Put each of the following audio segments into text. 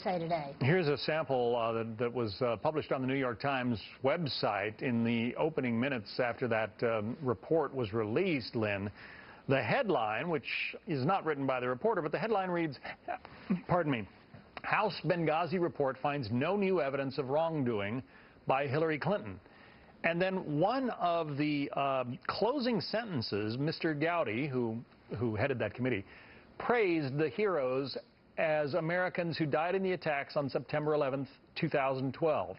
say today. Here's a sample that was published on the New York Times website in the opening minutes after that report was released, Lynn. The headline, which is not written by the reporter, but the headline reads, pardon me, House Benghazi report finds no new evidence of wrongdoing by Hillary Clinton. And then one of the closing sentences, Mr. Gowdy, who headed that committee, praised the heroes as Americans who died in the attacks on September 11th, 2012.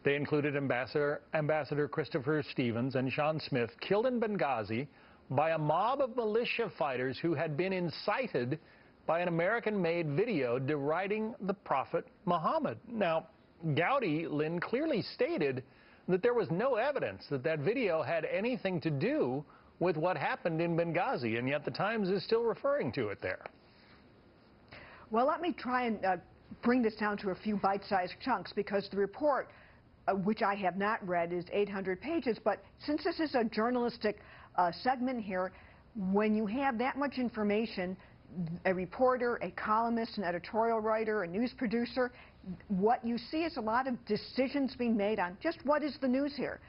They included Ambassador Christopher Stevens and Sean Smith, killed in Benghazi by a mob of militia fighters who had been incited by an American-made video deriding the Prophet Muhammad. Now, Gowdy, Lynn, clearly stated that there was no evidence that that video had anything to do with what happened in Benghazi, and yet the Times is still referring to it there. Well, let me try and bring this down to a few bite-sized chunks, because the report, which I have not read, is 800 pages. But since this is a journalistic segment here, when you have that much information, a reporter, a columnist, an editorial writer, a news producer, what you see is a lot of decisions being made on just what is the news here.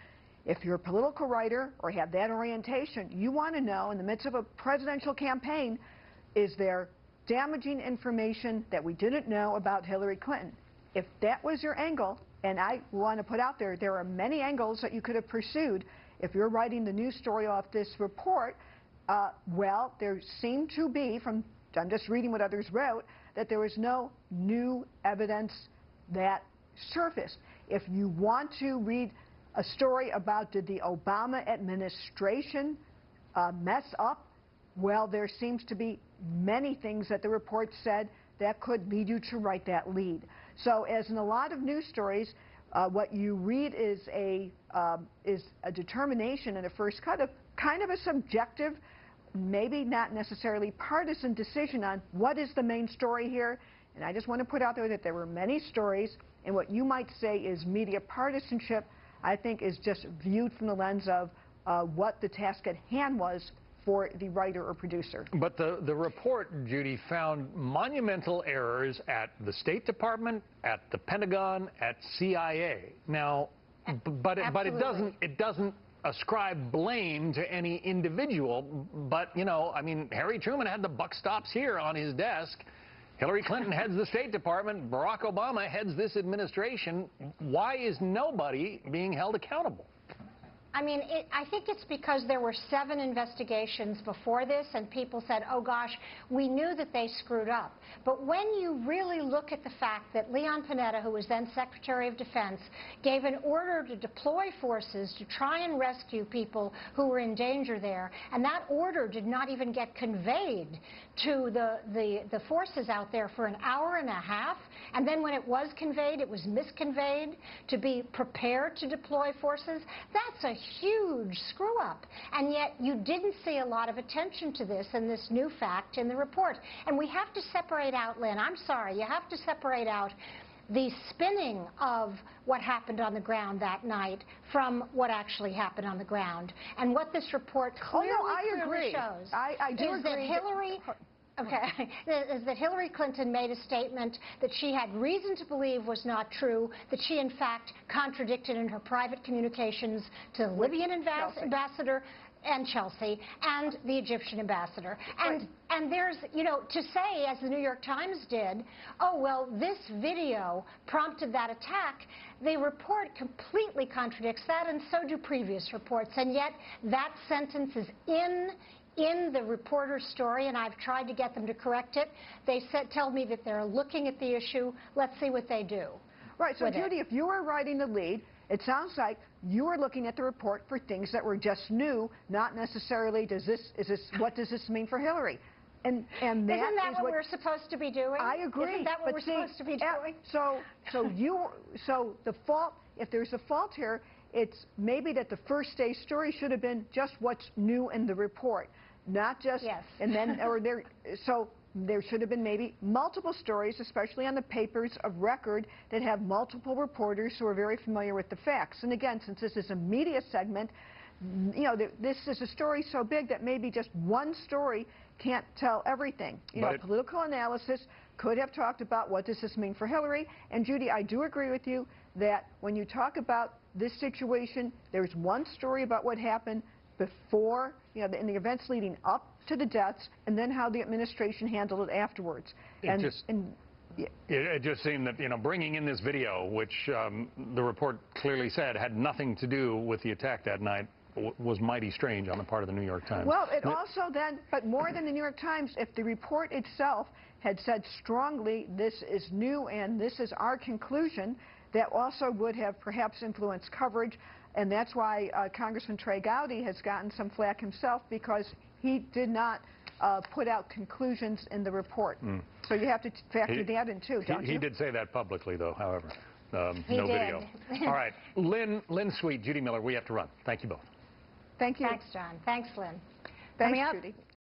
If you're a political writer or have that orientation, you want to know, in the midst of a presidential campaign, is there damaging information that we didn't know about Hillary Clinton? If that was your angle, and I want to put out there, there are many angles that you could have pursued if you're writing the news story off this report. Well, there seemed to be, I'm just reading what others wrote, that there was no new evidence that surfaced. If you want to read a story about did the Obama administration mess up, well, there seems to be many things that the report said that could lead you to write that lead. So as in a lot of news stories, what you read is a determination in a first cut of kind of a subjective, maybe not necessarily partisan decision on what is the main story here. And I just want to put out there that there were many stories, and what you might say is media partisanship, I think is just viewed from the lens of what the task at hand was for the writer or producer. But the report, Judy, found monumental errors at the State Department, at the Pentagon, at CIA. Now, but it doesn't ascribe blame to any individual. But, you know, I mean, Harry Truman had the buck stops here on his desk. Hillary Clinton heads the State Department. Barack Obama heads this administration. Why is nobody being held accountable? I mean, I think it's because there were 7 investigations before this, and people said, oh gosh, we knew that they screwed up. But when you really look at the fact that Leon Panetta, who was then Secretary of Defense, gave an order to deploy forces to try and rescue people who were in danger there, and that order did not even get conveyed to the forces out there for an hour and a half, and then when it was conveyed, it was misconveyed to be prepared to deploy forces, that's a huge screw-up. And yet you didn't see a lot of attention to this and this new fact in the report. And we have to separate out, Lynn, I'm sorry, you have to separate out the spinning of what happened on the ground that night from what actually happened on the ground. And what this report clearly shows I do is that Hillary... Okay, is that Hillary Clinton made a statement that she had reason to believe was not true, that she in fact contradicted in her private communications to the Libyan ambassador and Chelsea and the Egyptian ambassador. And there's, you know, to say, as the New York Times did, oh, well, this video prompted that attack, the report completely contradicts that, and so do previous reports. And yet that sentence is in the reporter's story, and I've tried to get them to correct it. They tell me that they're looking at the issue. Let's see what they do. Right, so Judy, if you were writing the lead, it sounds like you were looking at the report for things that were just new, not necessarily what does this mean for Hillary? And isn't that what we're supposed to be doing? I agree. Isn't that what we're supposed to be doing? So the fault, if there's a fault here, it's maybe that the first day story should have been just what's new in the report, not just, and then, so there should have been maybe multiple stories, especially on the papers of record that have multiple reporters who are very familiar with the facts. And again, since this is a media segment, you know, this is a story so big that maybe just one story can't tell everything. You know, political analysis, could have talked about what does this mean for Hillary. And Judy, I do agree with you that when you talk about this situation, there's one story about what happened before, in the events leading up to the deaths, and then how the administration handled it afterwards. It just seemed that, bringing in this video, which the report clearly said had nothing to do with the attack that night, was mighty strange on the part of the New York Times. Well, it also then, but more than the New York Times, if the report itself had said strongly, this is new and this is our conclusion, that also would have perhaps influenced coverage. And that's why Congressman Trey Gowdy has gotten some flack himself, because he did not put out conclusions in the report. So you have to factor that in too, don't you? He did say that publicly, though, however. No did. video. All right. Lynn Sweet, Judy Miller, we have to run. Thank you both. Thank you. Thanks, John. Thanks, Lynn. Thanks, Judy.